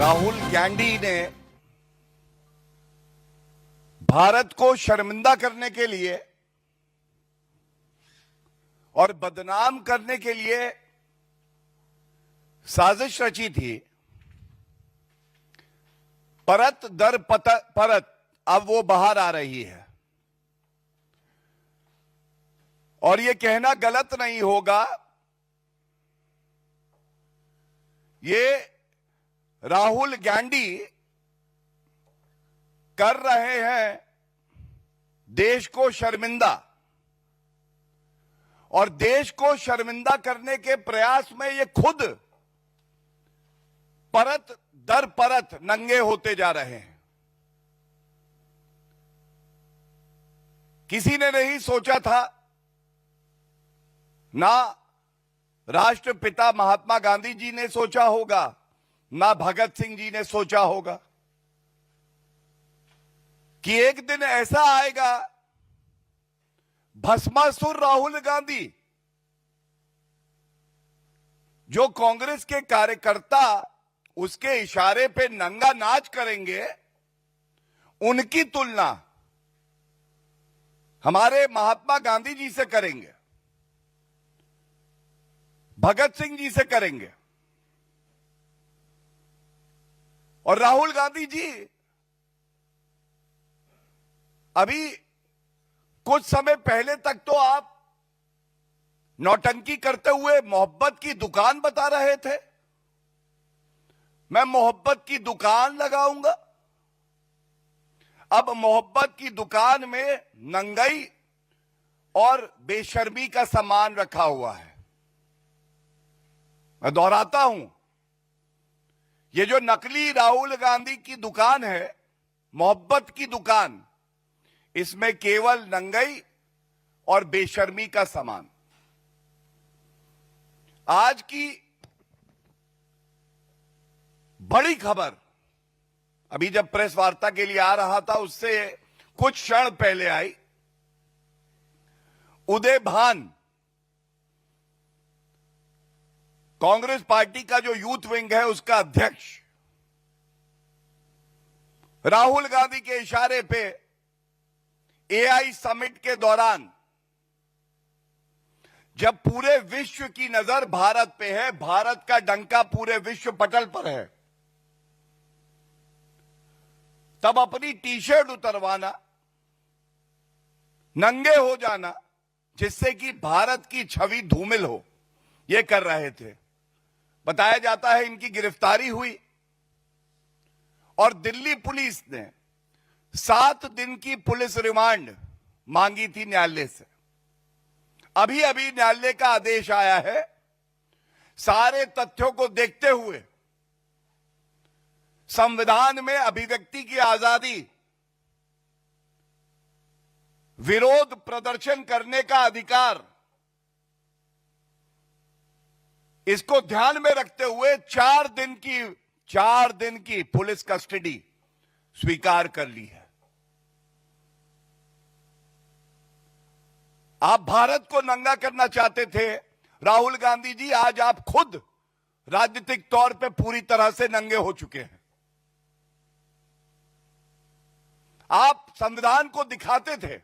राहुल गांधी ने भारत को शर्मिंदा करने के लिए और बदनाम करने के लिए साजिश रची थी। परत दर परत अब वो बाहर आ रही है और ये कहना गलत नहीं होगा, ये राहुल गांधी कर रहे हैं देश को शर्मिंदा, और देश को शर्मिंदा करने के प्रयास में ये खुद परत दर परत नंगे होते जा रहे हैं। किसी ने नहीं सोचा था, ना राष्ट्रपिता महात्मा गांधी जी ने सोचा होगा, ना भगत सिंह जी ने सोचा होगा कि एक दिन ऐसा आएगा, भस्मासुर राहुल गांधी जो कांग्रेस के कार्यकर्ता उसके इशारे पे नंगा नाच करेंगे, उनकी तुलना हमारे महात्मा गांधी जी से करेंगे, भगत सिंह जी से करेंगे। और राहुल गांधी जी अभी कुछ समय पहले तक तो आप नौटंकी करते हुए मोहब्बत की दुकान बता रहे थे, मैं मोहब्बत की दुकान लगाऊंगा। अब मोहब्बत की दुकान में नंगाई और बेशर्मी का सामान रखा हुआ है। मैं दोहराता हूं, ये जो नकली राहुल गांधी की दुकान है, मोहब्बत की दुकान, इसमें केवल नंगाई और बेशर्मी का सामान। आज की बड़ी खबर, अभी जब प्रेस वार्ता के लिए आ रहा था उससे कुछ क्षण पहले आई। उदय भान, कांग्रेस पार्टी का जो यूथ विंग है उसका अध्यक्ष, राहुल गांधी के इशारे पे एआई समिट के दौरान, जब पूरे विश्व की नजर भारत पे है, भारत का डंका पूरे विश्व पटल पर है, तब अपनी टी शर्ट उतरवाना, नंगे हो जाना, जिससे कि भारत की छवि धूमिल हो, यह कर रहे थे। बताया जाता है इनकी गिरफ्तारी हुई और दिल्ली पुलिस ने 7 दिन की पुलिस रिमांड मांगी थी न्यायालय से। अभी अभी न्यायालय का आदेश आया है। सारे तथ्यों को देखते हुए संविधान में अभिव्यक्ति की आजादी, विरोध प्रदर्शन करने का अधिकार, इसको ध्यान में रखते हुए 4 दिन की पुलिस कस्टडी स्वीकार कर ली है। आप भारत को नंगा करना चाहते थे राहुल गांधी जी, आज आप खुद राजनीतिक तौर पे पूरी तरह से नंगे हो चुके हैं। आप संविधान को दिखाते थे,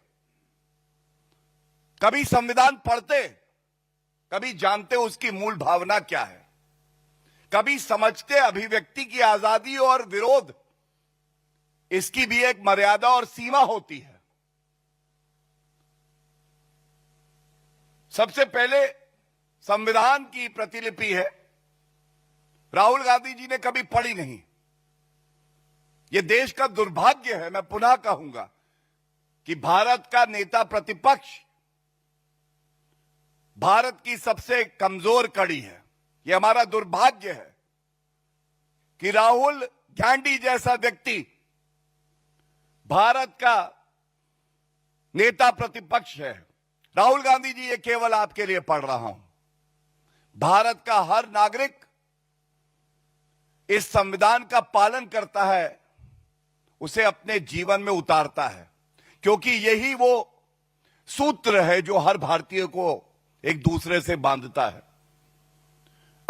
कभी संविधान पढ़ते, कभी जानते उसकी मूल भावना क्या है, कभी समझते अभिव्यक्ति की आजादी और विरोध, इसकी भी एक मर्यादा और सीमा होती है। सबसे पहले संविधान की प्रतिलिपि है, राहुल गांधी जी ने कभी पढ़ी नहीं। यह देश का दुर्भाग्य है, मैं पुनः कहूंगा, कि भारत का नेता प्रतिपक्ष भारत की सबसे कमजोर कड़ी है। यह हमारा दुर्भाग्य है कि राहुल गांधी जैसा व्यक्ति भारत का नेता प्रतिपक्ष है। राहुल गांधी जी, ये केवल आपके लिए पढ़ रहा हूं, भारत का हर नागरिक इस संविधान का पालन करता है, उसे अपने जीवन में उतारता है, क्योंकि यही वो सूत्र है जो हर भारतीय को एक दूसरे से बांधता है।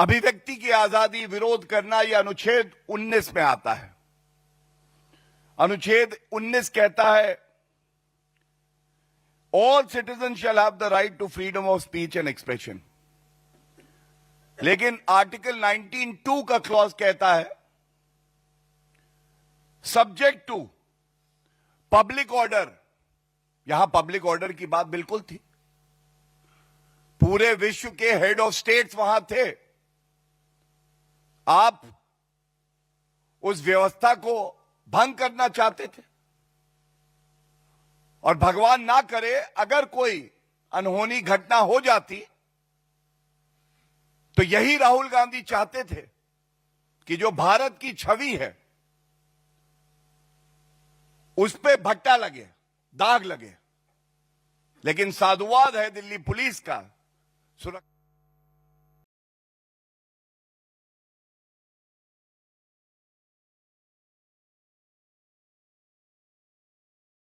अभिव्यक्ति की आजादी विरोध करना यह अनुच्छेद 19 में आता है। अनुच्छेद 19 कहता है all citizen shall have the right to freedom of speech and expression. लेकिन आर्टिकल 19(2) का क्लॉज कहता है सब्जेक्ट टू पब्लिक ऑर्डर। यहां पब्लिक ऑर्डर की बात बिल्कुल थी, पूरे विश्व के हेड ऑफ स्टेट्स वहां थे। आप उस व्यवस्था को भंग करना चाहते थे, और भगवान ना करे अगर कोई अनहोनी घटना हो जाती तो यही राहुल गांधी चाहते थे कि जो भारत की छवि है उस पे भट्टा लगे, दाग लगे। लेकिन साधुवाद है दिल्ली पुलिस का सुरक्षा